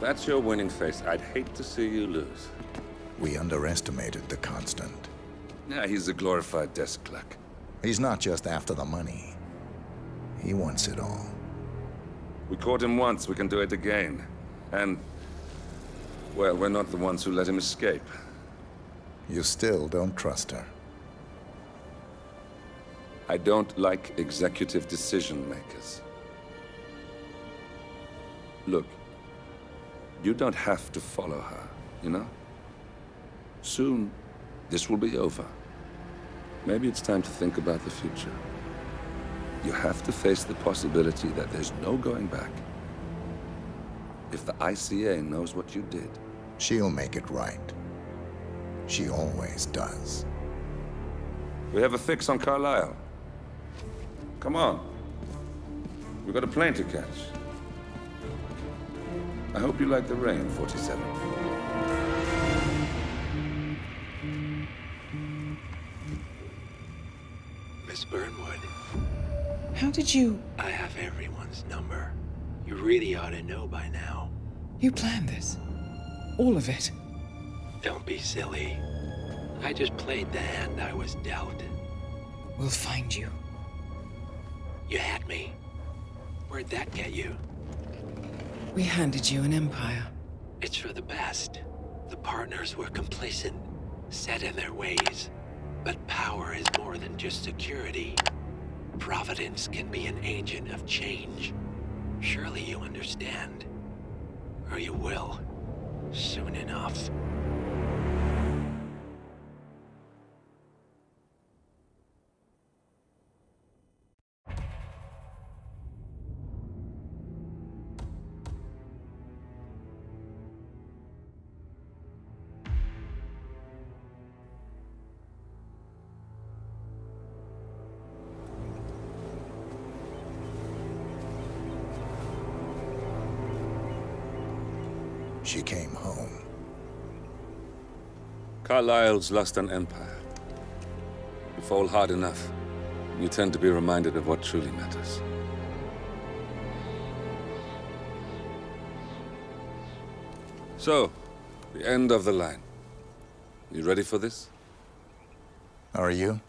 that's your winning face. I'd hate to see you lose. We underestimated the Constant. Yeah, he's a glorified desk clerk. He's not just after the money. He wants it all. We caught him once, we can do it again. And, well, we're not the ones who let him escape. You still don't trust her. I don't like executive decision makers. Look, you don't have to follow her, you know? Soon, this will be over. Maybe it's time to think about the future. You have to face the possibility that there's no going back. If the ICA knows what you did... She'll make it right. She always does. We have a fix on Carlisle. Come on. We've got a plane to catch. I hope you like the rain, 47. Miss Burnwood. How did you... I have everyone's number. You really ought to know by now. You planned this? All of it? Don't be silly. I just played the hand I was dealt. We'll find you. You had me. Where'd that get you? We handed you an empire. It's for the best. The partners were complacent, set in their ways. But power is more than just security. Providence can be an agent of change. Surely you understand. Or you will. Soon enough. She came home. Carlisle's lost an empire. You fall hard enough, you tend to be reminded of what truly matters. So, the end of the line. You ready for this? Are you?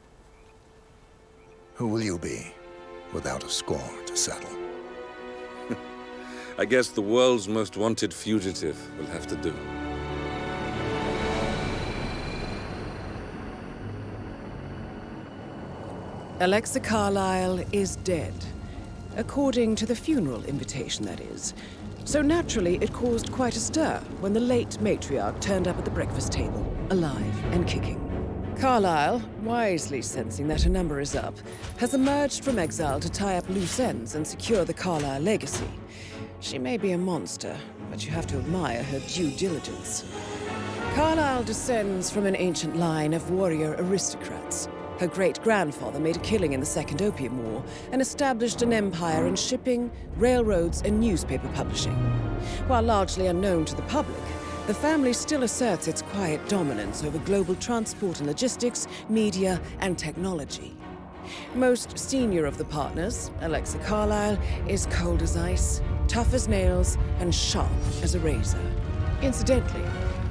Who will you be, without a score to settle? I guess the world's most wanted fugitive will have to do. Alexa Carlisle is dead. According to the funeral invitation, that is. So naturally, it caused quite a stir when the late matriarch turned up at the breakfast table, alive and kicking. Carlisle, wisely sensing that her number is up, has emerged from exile to tie up loose ends and secure the Carlisle legacy. She may be a monster, but you have to admire her due diligence. Carlisle descends from an ancient line of warrior aristocrats. Her great-grandfather made a killing in the Second Opium War and established an empire in shipping, railroads, and newspaper publishing. While largely unknown to the public, the family still asserts its quiet dominance over global transport and logistics, media, and technology. Most senior of the partners, Alexa Carlisle, is cold as ice, tough as nails, and sharp as a razor. Incidentally,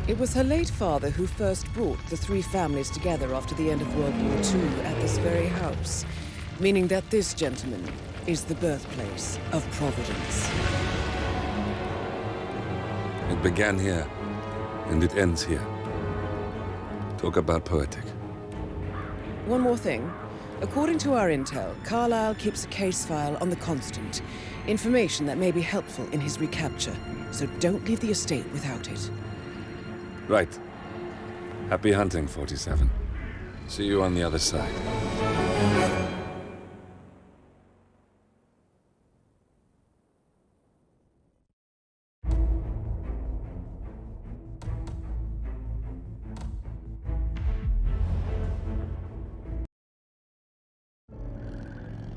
it was her late father who first brought the three families together after the end of World War II at this very house, meaning that this gentleman is the birthplace of Providence. It began here, and it ends here. Talk about poetic. One more thing. According to our intel, Carlisle keeps a case file on the Constant. Information that may be helpful in his recapture, so don't leave the estate without it. Right. Happy hunting, 47. See you on the other side.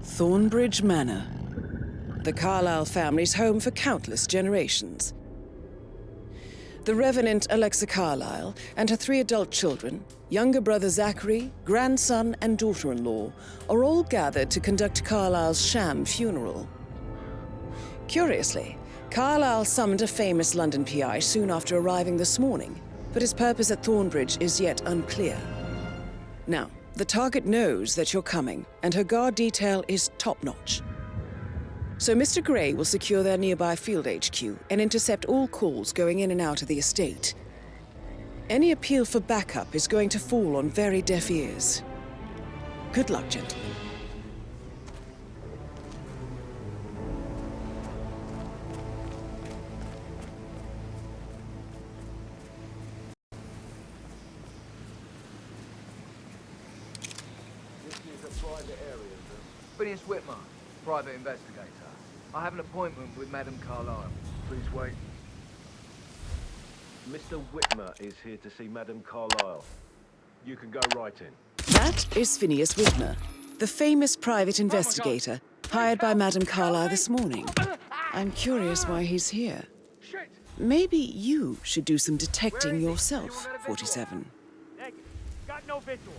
Thornbridge Manor. The Carlisle family's home for countless generations. The Revenant Alexa Carlisle and her 3 adult children, younger brother Zachary, grandson, and daughter-in-law, are all gathered to conduct Carlisle's sham funeral. Curiously, Carlyle summoned a famous London PI soon after arriving this morning, but his purpose at Thornbridge is yet unclear. Now, the target knows that you're coming, and her guard detail is top-notch. So Mr. Gray will secure their nearby field HQ and intercept all calls going in and out of the estate. Any appeal for backup is going to fall on very deaf ears. Good luck, gentlemen. Phineas Whitmer, private investigator. I have an appointment with Madame Carlyle. Please wait. Mr. Whitmer is here to see Madame Carlyle. You can go right in. That is Phineas Whitmer, the famous private investigator hired by Madame Carlyle this morning. I'm curious why he's here. Maybe you should do some detecting yourself, 47. Got no visual.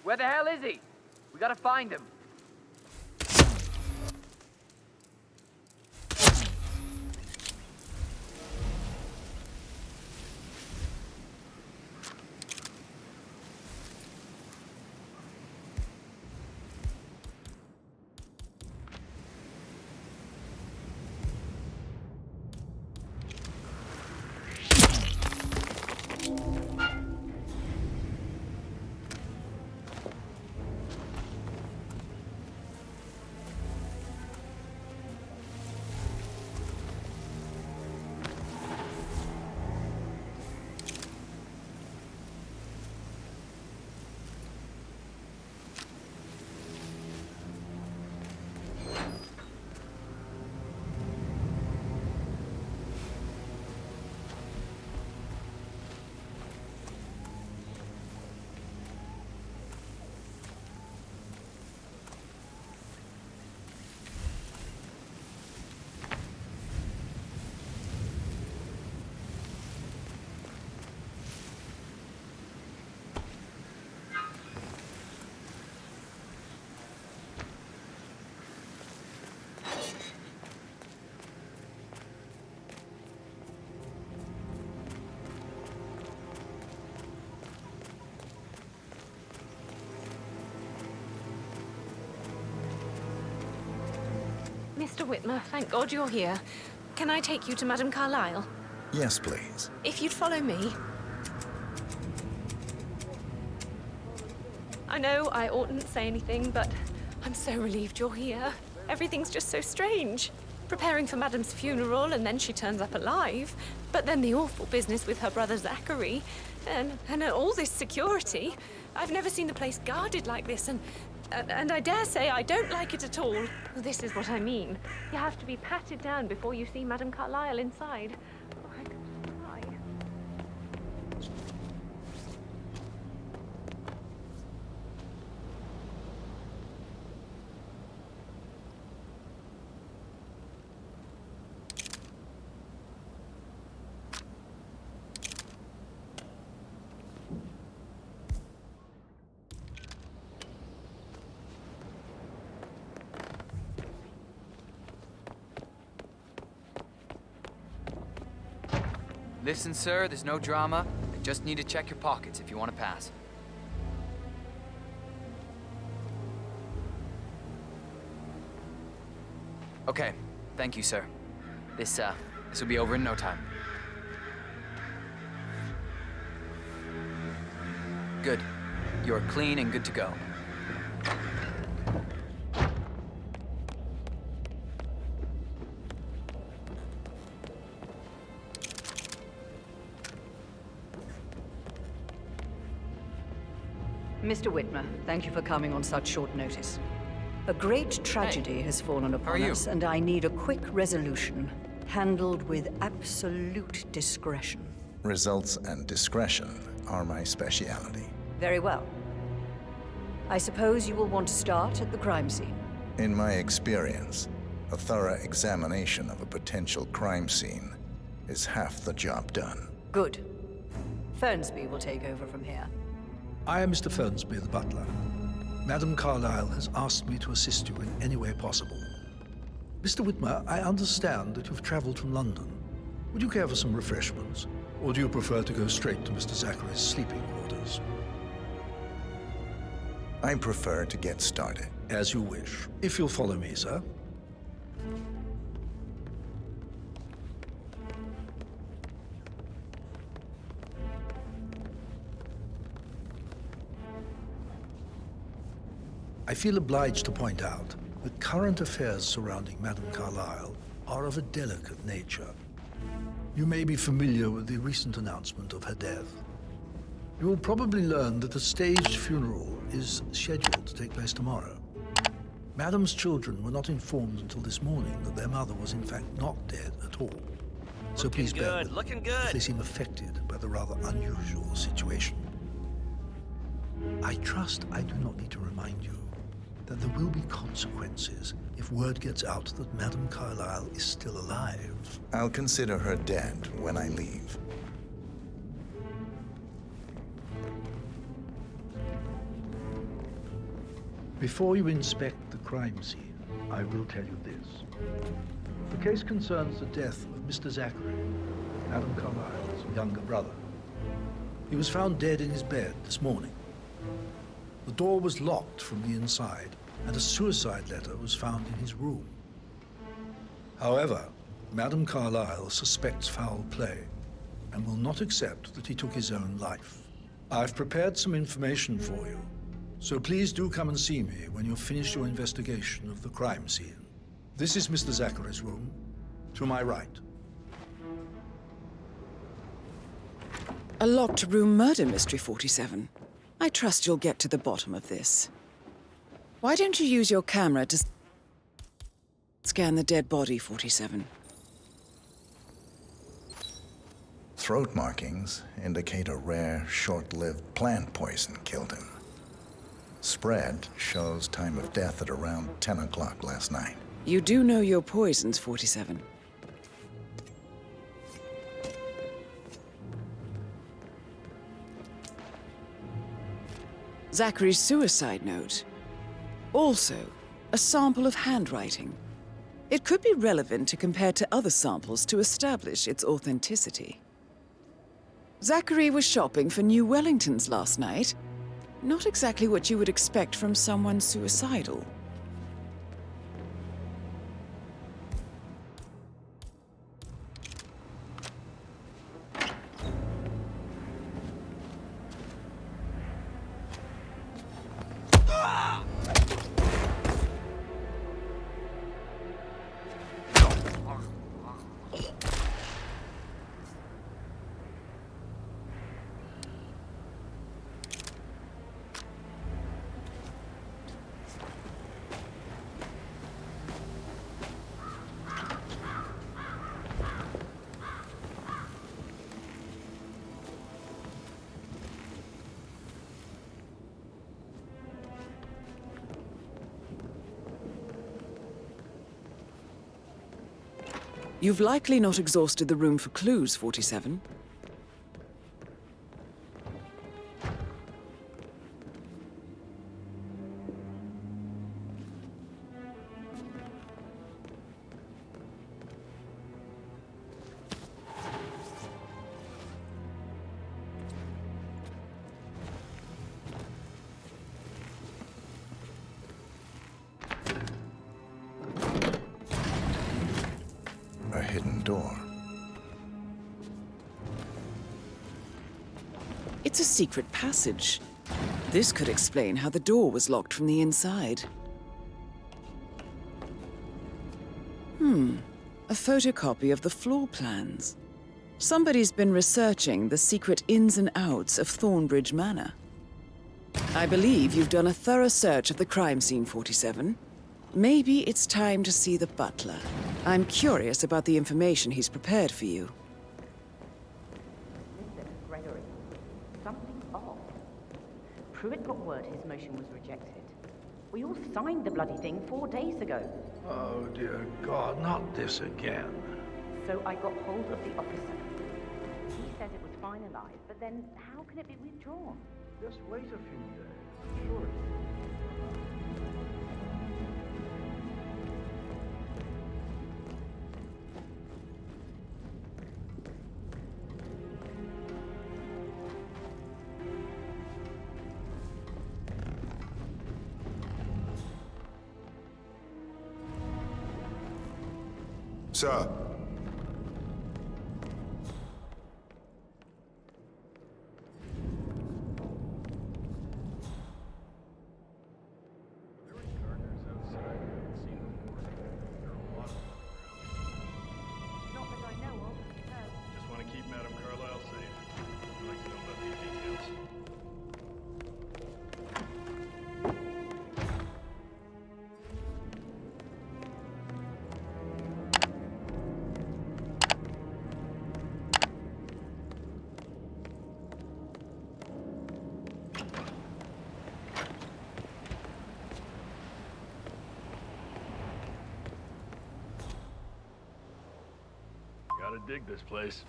Where the hell is he? We gotta find him. Mr. Whitmer, thank God you're here. Can I take you to Madame Carlyle? Yes, please. If you'd follow me. I know I oughtn't say anything, but I'm so relieved you're here. Everything's just so strange. Preparing for Madame's funeral, and then she turns up alive. But then the awful business with her brother Zachary, and all this security. I've never seen the place guarded like this, and I dare say I don't like it at all. This is what I mean. You have to be patted down before you see Madame Carlyle inside. Oh, I could cry. Listen, sir, there's no drama. I just need to check your pockets if you want to pass. Okay, thank you, sir. This will be over in no time. Good. You're clean and good to go. Mr. Whitmer, thank you for coming on such short notice. A great tragedy has fallen upon us, and I need a quick resolution, handled with absolute discretion. Results and discretion are my speciality. Very well. I suppose you will want to start at the crime scene. In my experience, a thorough examination of a potential crime scene is half the job done. Good. Fernsby will take over from here. I am Mr. Fernsby, the butler. Madame Carlyle has asked me to assist you in any way possible. Mr. Whitmer, I understand that you've traveled from London. Would you care for some refreshments? Or do you prefer to go straight to Mr. Zachary's sleeping quarters? I prefer to get started. As you wish. If you'll follow me, sir. I feel obliged to point out that current affairs surrounding Madame Carlyle are of a delicate nature. You may be familiar with the recent announcement of her death. You will probably learn that a staged funeral is scheduled to take place tomorrow. Madame's children were not informed until this morning that their mother was in fact not dead at all. So please bear with them if they seem affected by the rather unusual situation. I trust I do not need to remind you that there will be consequences if word gets out that Madame Carlyle is still alive. I'll consider her dead when I leave. Before you inspect the crime scene, I will tell you this. The case concerns the death of Mr. Zachary, Madame Carlyle's younger brother. He was found dead in his bed this morning. The door was locked from the inside, and a suicide letter was found in his room. However, Madame Carlyle suspects foul play and will not accept that he took his own life. I've prepared some information for you, so please do come and see me when you've finished your investigation of the crime scene. This is Mr. Zachary's room, to my right. A locked room murder mystery, 47. I trust you'll get to the bottom of this. Why don't you use your camera to scan the dead body, 47? Throat markings indicate a rare, short-lived plant poison killed him. Spread shows time of death at around 10 o'clock last night. You do know your poisons, 47. Zachary's suicide note. Also, a sample of handwriting. It could be relevant to compare to other samples to establish its authenticity. Zachary was shopping for New Wellingtons last night. Not exactly what you would expect from someone suicidal. You've likely not exhausted the room for clues, 47. A hidden door. It's a secret passage. This could explain how the door was locked from the inside. A photocopy of the floor plans. Somebody's been researching the secret ins and outs of Thornbridge Manor. I believe you've done a thorough search of the crime scene, 47. Maybe it's time to see the butler. I'm curious about the information he's prepared for you. Listen, Gregory. Something's off. Pruitt got word his motion was rejected. We all signed the bloody thing 4 days ago. Oh, dear God, not this again. So I got hold of the officer. He says it was finalized, but then how can it be withdrawn? Just wait a few days. Sure. Sir. Not that I know of. No. Just want to keep Madame Carlyle safe. I'd like to know about these details. Gotta dig this place.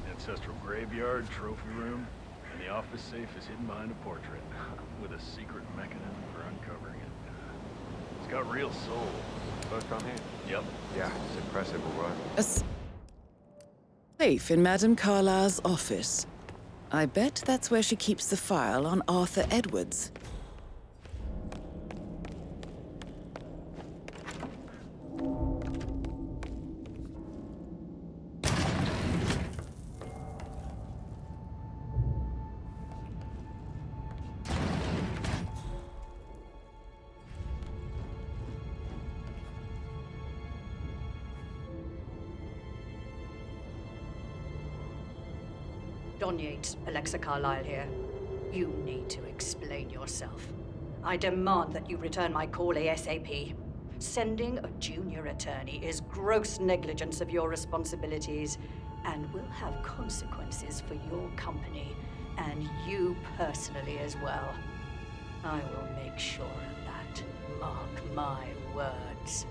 Ancestral graveyard, trophy room, and the office safe is hidden behind a portrait with a secret mechanism for uncovering it. It's got real soul. First time here? Yep. Yeah, it's impressive, all right. A safe in Madame Carlyle's office. I bet that's where she keeps the file on Arthur Edwards. Don Yates, Alexa Carlyle here. You need to explain yourself. I demand that you return my call ASAP. Sending a junior attorney is gross negligence of your responsibilities and will have consequences for your company and you personally as well. I will make sure of that. Mark my words.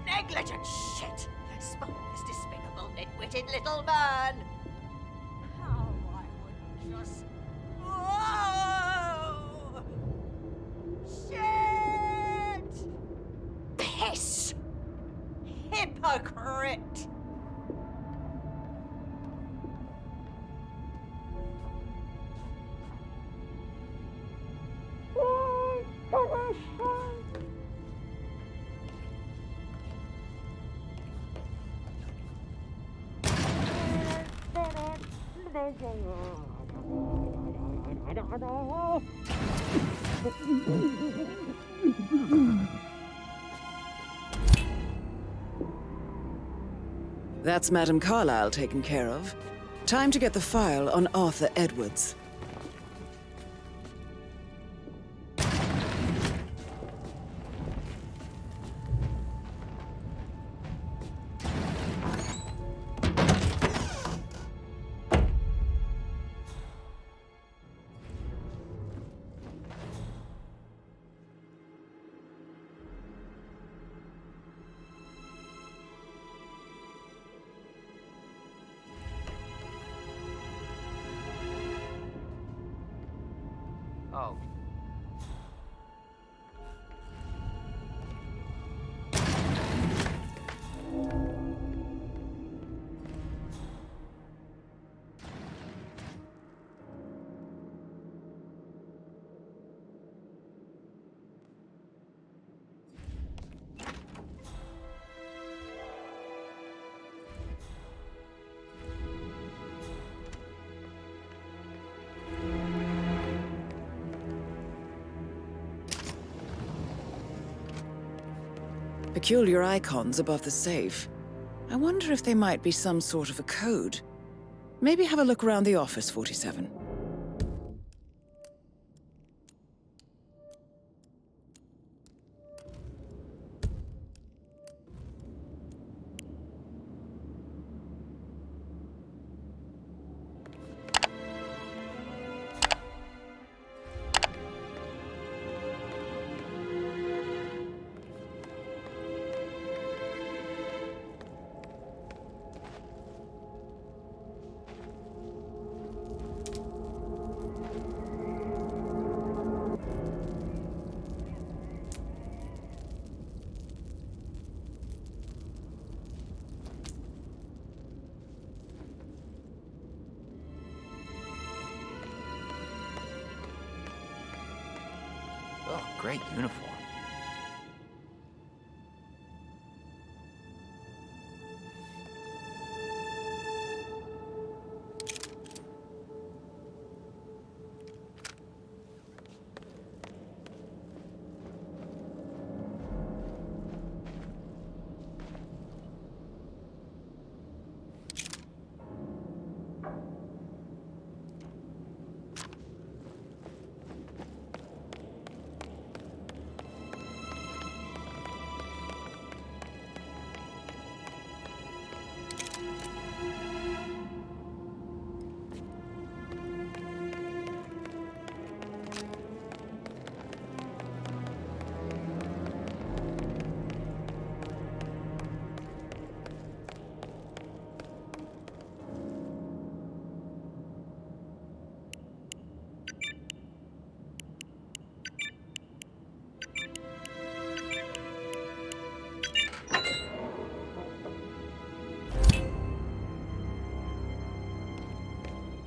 Negligent shit! Spun this despicable, nitwitted little man! How I would just... Whoa! Shit! Piss! Hypocrite! That's Madame Carlyle taken care of. Time to get the file on Arthur Edwards. Oh. Peculiar icons above the safe. I wonder if they might be some sort of a code. Maybe have a look around the office, 47. great uniform.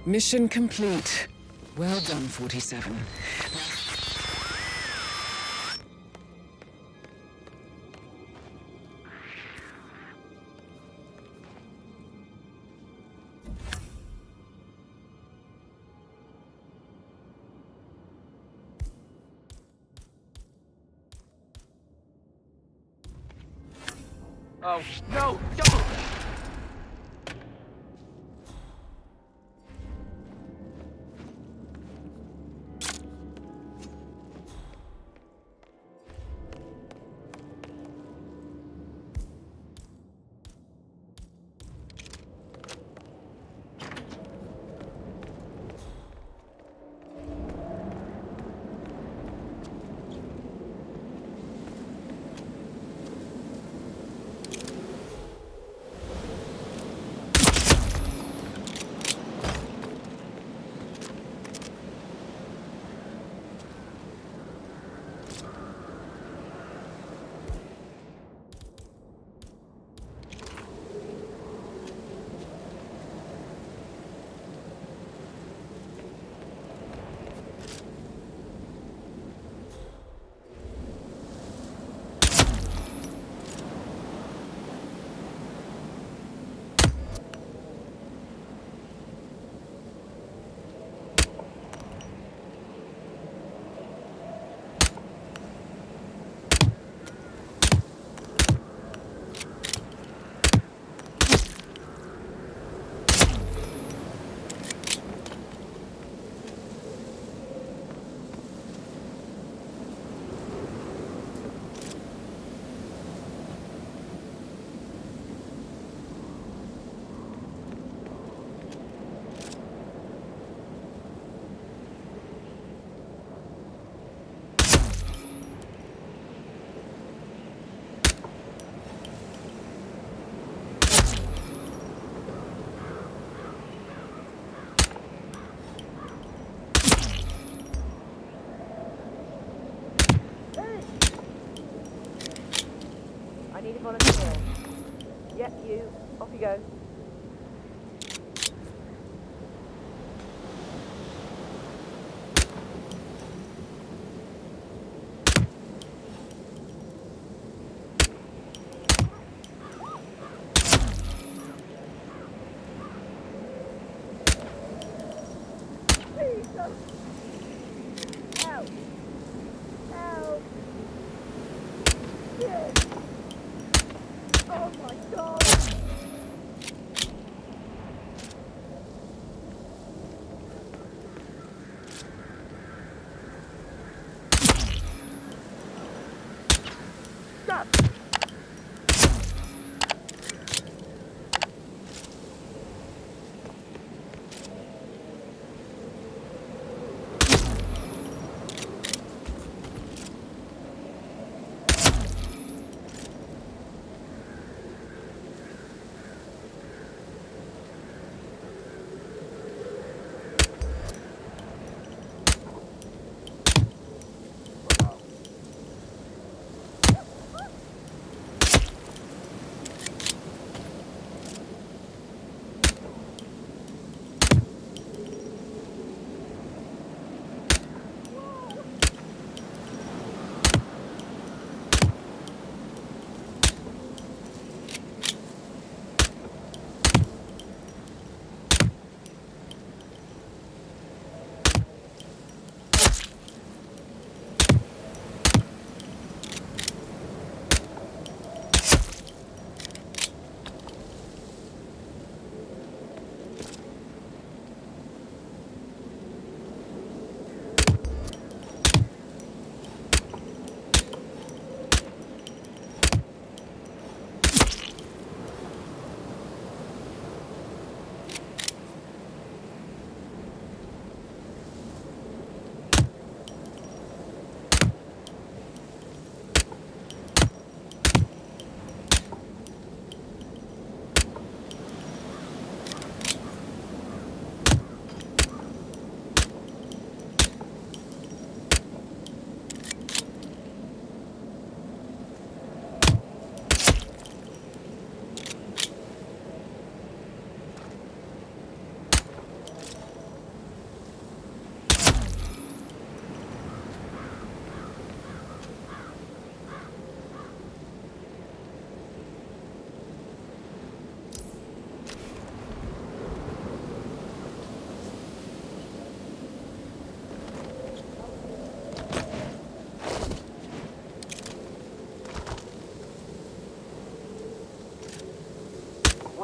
Mission complete. Well done, 47. Oh, no, don't! I need a volunteer. Yep, you. Off you go. Jesus! Help! Help! Yes! Oh my God!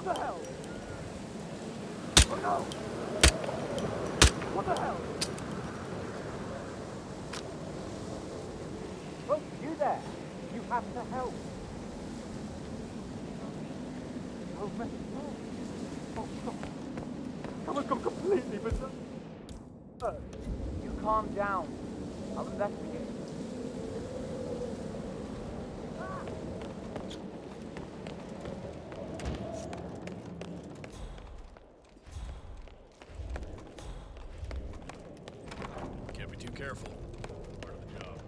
the hell? Oh no! What the hell? Oh, you there! You have to help! Oh, man. Oh, God. Someone's gone completely berserk. You calm down. I'll investigate. Can't be too careful. Part of the job.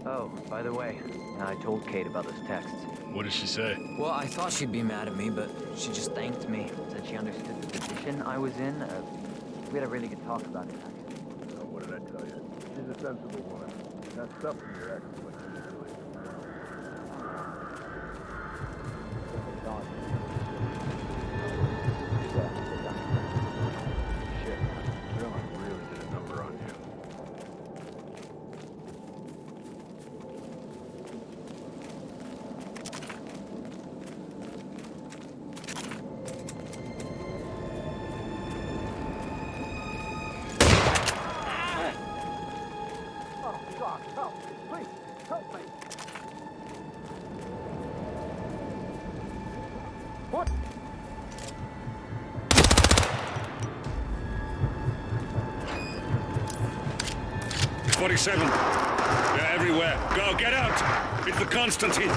Oh, by the way, I told Kate about those texts. What did she say? Well, I thought she'd be mad at me, but she just thanked me. Said she understood the position I was in. We had a really good talk about it, actually. Oh, what did I tell you? She's a sensible woman. That stuff from your ex is like Shit. Really did a number on you. Oh, God, help! Please, help me! What? It's 47. They're everywhere. Go, get out! It's the Constantine.